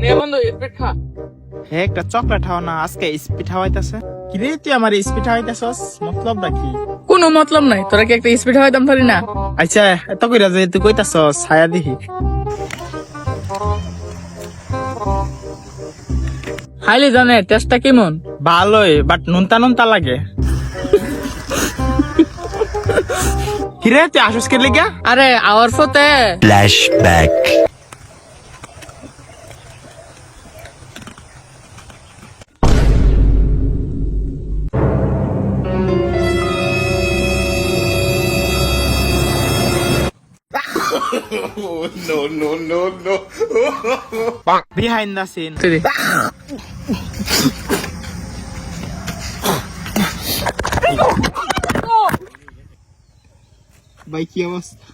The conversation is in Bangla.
নে বন্ধু স্পিড খা। হে একটা চকলেট খাও না, আজকে স্পিড খাওয়াইতেছে। কিরে তুই আমার স্পিড খাওয়াইতেছস, মতলবটা কি? কোনো মতলব নাই, তোরা কি একটা স্পিড হইতাম পারি না? আচ্ছা এত কইরা যে তুই কইতাছস, ছায়া দেখি। খাইলে জানে টেস্টটা কেমন। ভালোই, বাট নুনতা নুনতা লাগে। কিরে তুই আসস কে লিগা? আরে আওয়ার ফতে Flashback. Behind the scene. ভাই কি অবস্থা?